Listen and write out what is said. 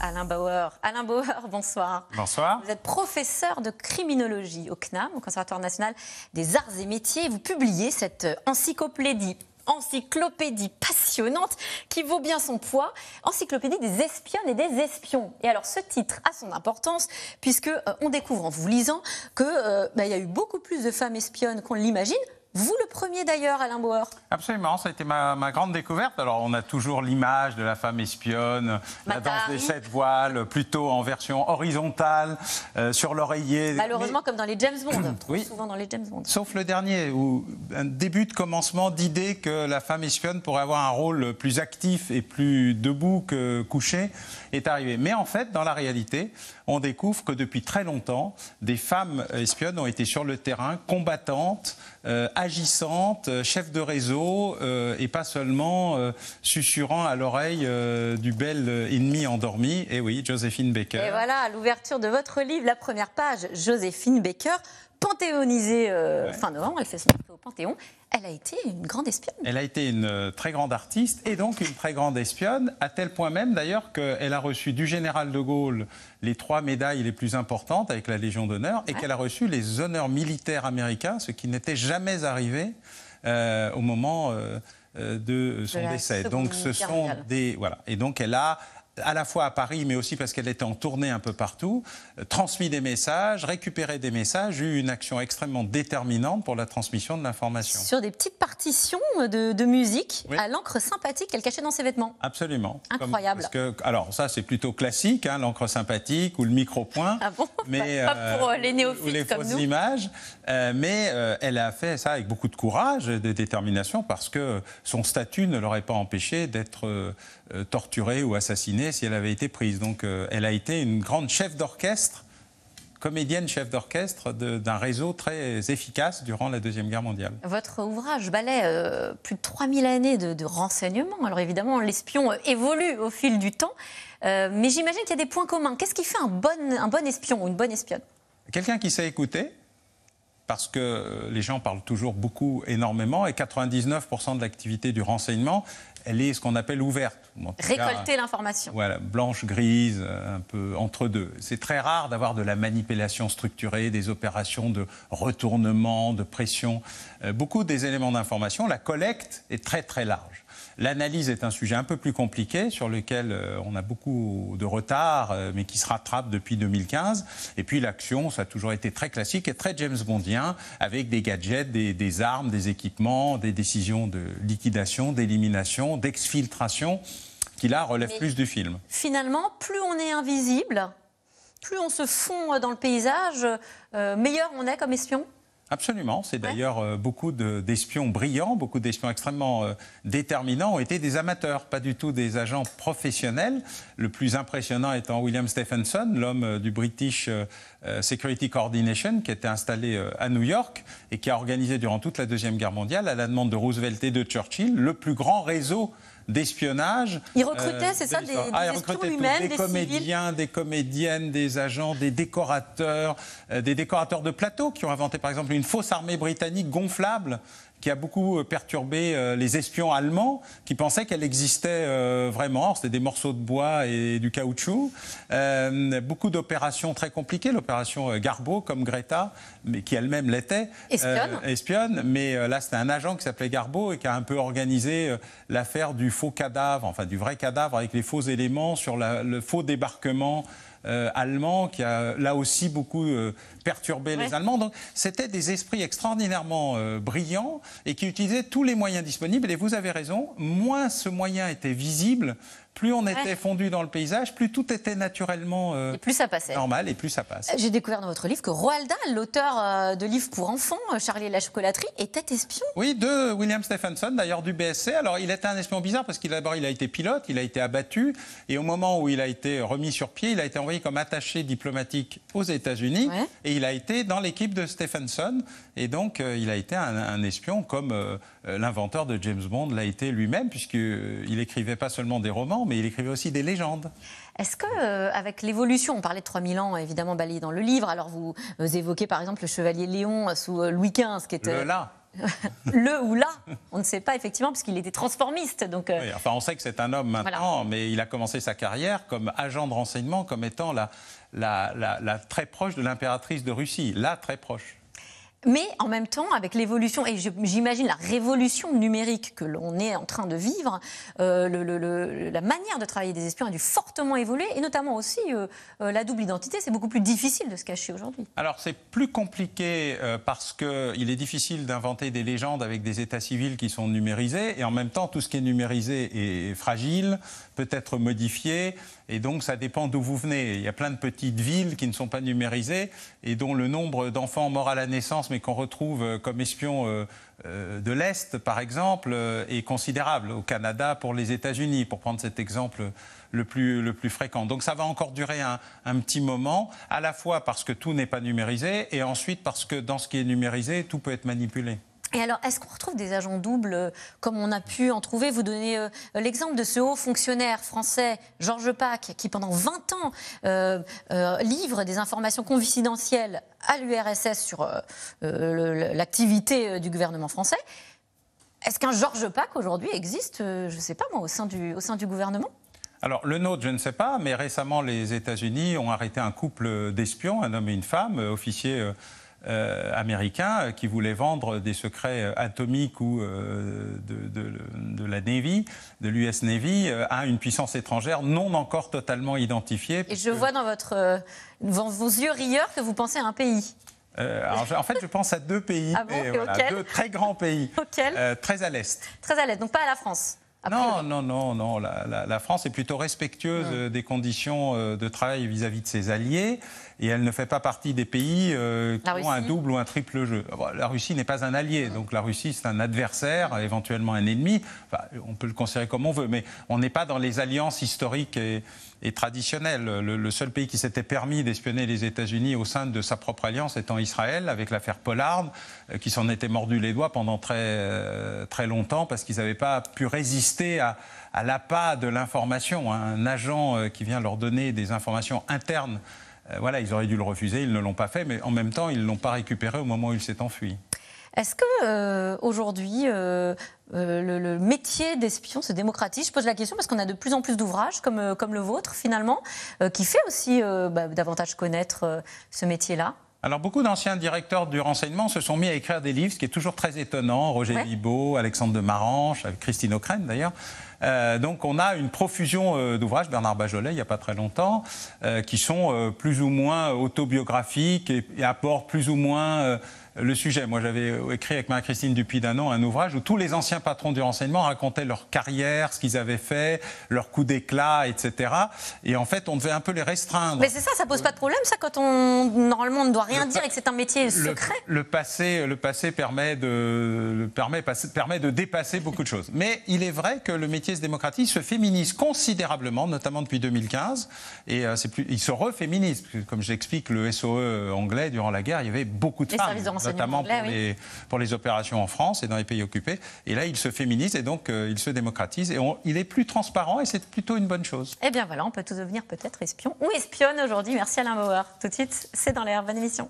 Alain Bauer. Alain Bauer, bonsoir. Bonsoir. Vous êtes professeur de criminologie au CNAM, au Conservatoire national des arts et métiers. Vous publiez cette encyclopédie passionnante qui vaut bien son poids, Encyclopédie des espionnes et des espions. Et alors ce titre a son importance puisque on découvre en vous lisant que y a eu beaucoup plus de femmes espionnes qu'on l'imagine. Vous le premier d'ailleurs, Alain Bauer. Absolument, ça a été ma grande découverte. Alors on a toujours l'image de la femme espionne, la danse des 7 voiles, plutôt en version horizontale, sur l'oreiller. Malheureusement comme dans les James Bond, oui. Souvent dans les James Bond. Sauf le dernier, où un début de commencement d'idée que la femme espionne pourrait avoir un rôle plus actif et plus debout que couché est arrivé. Mais en fait, dans la réalité, on découvre que depuis très longtemps, des femmes espionnes ont été sur le terrain, combattantes, agissantes, chefs de réseau, et pas seulement susurrant à l'oreille du bel ennemi endormi. Et oui, Joséphine Baker. Et voilà, à l'ouverture de votre livre, la première page, Joséphine Baker, panthéonisée fin novembre, elle fait son entrée au Panthéon. Elle a été une grande espionne. Elle a été une très grande artiste et donc une très grande espionne, à tel point même d'ailleurs qu'elle a reçu du général de Gaulle les 3 médailles les plus importantes avec la Légion d'honneur et qu'elle a reçu les honneurs militaires américains, ce qui n'était jamais arrivé au moment de son décès. Donc ce sont des... Voilà. Et donc elle a, à la fois à Paris, mais aussi parce qu'elle était en tournée un peu partout, transmis des messages, récupéré des messages, eu une action extrêmement déterminante pour la transmission de l'information. Sur des petites partitions de musique, oui, à l'encre sympathique qu'elle cachait dans ses vêtements. Absolument. Incroyable. Alors ça, c'est plutôt classique, hein, l'encre sympathique ou le micro-point. Ah bon? Mais, pas pour les néophytes ou les comme fausses nous. images. Mais elle a fait ça avec beaucoup de courage et de détermination parce que son statut ne l'aurait pas empêché d'être torturée ou assassinée si elle avait été prise. Donc elle a été une grande chef d'orchestre, comédienne chef d'orchestre d'un réseau très efficace durant la Deuxième Guerre mondiale. Votre ouvrage balaie plus de 3000 années de renseignements. Alors évidemment, l'espion évolue au fil du temps, mais j'imagine qu'il y a des points communs. Qu'est-ce qui fait un bon espion ou une bonne espionne? Quelqu'un qui sait écouter, parce que les gens parlent toujours beaucoup, énormément, et 99% de l'activité du renseignement, elle est ce qu'on appelle ouverte. Récolter l'information. Voilà, blanche, grise, un peu entre deux. C'est très rare d'avoir de la manipulation structurée, des opérations de retournement, de pression. Beaucoup des éléments d'information, la collecte est très très large. L'analyse est un sujet un peu plus compliqué sur lequel on a beaucoup de retard, mais qui se rattrape depuis 2015. Et puis l'action, ça a toujours été très classique et très James Bondien, avec des gadgets, des armes, des équipements, des décisions de liquidation, d'élimination, d'exfiltration, qui là relèvent plus du film. Finalement, plus on est invisible, plus on se fond dans le paysage, meilleur on est comme espion. Absolument, c'est d'ailleurs beaucoup d'espions brillants, beaucoup d'espions extrêmement déterminants ont été des amateurs, pas du tout des agents professionnels. Le plus impressionnant étant William Stephenson, l'homme du British Security Coordination, qui était installé à New York et qui a organisé durant toute la Deuxième Guerre mondiale, à la demande de Roosevelt et de Churchill, le plus grand réseau d'espionnage. Il recrutait, c'est ça, des espions lui-même, des comédiens, des comédiennes, des agents, des décorateurs de plateau qui ont inventé par exemple une fausse armée britannique gonflable qui a beaucoup perturbé les espions allemands qui pensaient qu'elle existait vraiment. C'était des morceaux de bois et du caoutchouc. Beaucoup d'opérations très compliquées. L'opération Garbo, comme Greta, mais qui elle-même l'était. Espionne. Mais là, c'était un agent qui s'appelait Garbo et qui a un peu organisé l'affaire du faux cadavre, enfin du vrai cadavre avec les faux éléments sur le faux débarquement allemand qui a là aussi beaucoup perturbé les Allemands. Donc c'était des esprits extraordinairement brillants et qui utilisaient tous les moyens disponibles. Et vous avez raison, moins ce moyen était visible, plus on était fondu dans le paysage, plus tout était naturellement et plus ça passait. Normal et plus ça passe. J'ai découvert dans votre livre que Roald Dahl, l'auteur de livres pour enfants, Charlie et la chocolaterie, était espion. Oui, de William Stephenson, d'ailleurs du BSC. Alors il était un espion bizarre parce qu'il d'abord il a été pilote, il a été abattu et au moment où il a été remis sur pied, il a été envoyé comme attaché diplomatique aux États-Unis et il a été dans l'équipe de Stephenson et donc il a été un espion comme l'inventeur de James Bond l'a été lui-même puisqu'il écrivait pas seulement des romans mais il écrivait aussi des légendes. Est-ce qu'avec l'évolution, on parlait de 3000 ans évidemment balayé dans le livre, alors vous évoquez par exemple le chevalier Léon sous Louis XV qui était... Le là. Le ou la, on ne sait pas effectivement, parce qu'il était transformiste. Donc, oui, enfin, on sait que c'est un homme maintenant, voilà. Mais il a commencé sa carrière comme agent de renseignement, comme étant la très proche de l'impératrice de Russie, la très proche. Mais en même temps, avec l'évolution, et j'imagine la révolution numérique que l'on est en train de vivre, la manière de travailler des espions a dû fortement évoluer, et notamment aussi la double identité. C'est beaucoup plus difficile de se cacher aujourd'hui. Alors c'est plus compliqué parce qu'il est difficile d'inventer des légendes avec des états civils qui sont numérisés, et en même temps, tout ce qui est numérisé est fragile, peut être modifié, et donc ça dépend d'où vous venez. Il y a plein de petites villes qui ne sont pas numérisées, et dont le nombre d'enfants morts à la naissance mais qu'on retrouve comme espions de l'Est, par exemple, est considérable. Au Canada, pour les États-Unis, pour prendre cet exemple le plus fréquent. Donc ça va encore durer un petit moment, à la fois parce que tout n'est pas numérisé, et ensuite parce que dans ce qui est numérisé, tout peut être manipulé. Et alors, est-ce qu'on retrouve des agents doubles comme on a pu en trouver? Vous donnez l'exemple de ce haut fonctionnaire français, Georges Pack, qui pendant 20 ans livre des informations confidentielles à l'URSS sur l'activité du gouvernement français. Est-ce qu'un Georges Pack aujourd'hui existe, je ne sais pas moi, au sein du gouvernement? Alors, le nôtre, je ne sais pas, mais récemment, les États-Unis ont arrêté un couple d'espions, un homme et une femme, officiers américains, qui voulaient vendre des secrets atomiques ou de la Navy, de l'US Navy, à une puissance étrangère non encore totalement identifiée. Et je vois dans vos yeux rieurs que vous pensez à un pays. Alors, en fait, je pense à deux pays, ah bon, voilà, deux très grands pays, très à l'est. Très à l'est, donc pas à la France. Non. La France est plutôt respectueuse des conditions de travail vis-à-vis de ses alliés, et elle ne fait pas partie des pays qui ont un double ou un triple jeu. La Russie n'est pas un allié, donc la Russie c'est un adversaire, éventuellement un ennemi. Enfin, on peut le considérer comme on veut, mais on n'est pas dans les alliances historiques et traditionnelles. Le seul pays qui s'était permis d'espionner les États-Unis au sein de sa propre alliance étant Israël, avec l'affaire Pollard, qui s'en était mordu les doigts pendant très longtemps parce qu'ils n'avaient pas pu résister à l'appât de l'information. Un agent qui vient leur donner des informations internes, voilà, ils auraient dû le refuser, ils ne l'ont pas fait, mais en même temps, ils ne l'ont pas récupéré au moment où il s'est enfui. Est-ce que aujourd'hui le métier d'espion se démocratise? Je pose la question parce qu'on a de plus en plus d'ouvrages comme le vôtre finalement, qui fait aussi davantage connaître ce métier-là. Alors, beaucoup d'anciens directeurs du renseignement se sont mis à écrire des livres, ce qui est toujours très étonnant. Roger Libaud, Alexandre de Maranche, avec Christine Ockrent d'ailleurs. Donc, on a une profusion d'ouvrages, Bernard Bajolet, il n'y a pas très longtemps, qui sont plus ou moins autobiographiques et apportent plus ou moins le sujet. Moi, j'avais écrit avec Marie-Christine Dupuy-Danon un ouvrage où tous les anciens patrons du renseignement racontaient leur carrière, ce qu'ils avaient fait, leurs coups d'éclat, etc. Et en fait, on devait un peu les restreindre. Mais c'est ça pose pas de problème, ça, quand normalement on ne doit rien dire et que c'est un métier secret. Le passé permet de dépasser beaucoup de choses. Mais il est vrai que le métier se démocratise, se féminise considérablement, notamment depuis 2015, et il se reféminise. Comme j'explique, le SOE anglais, durant la guerre, il y avait beaucoup de femmes, notamment anglais, pour les opérations en France et dans les pays occupés. Et là, il se féminise et donc il se démocratise. Et il est plus transparent et c'est plutôt une bonne chose. Eh bien voilà, on peut tous devenir peut-être espion ou espionne aujourd'hui. Merci Alain Bauer. Tout de suite, c'est dans l'air. Bonne émission.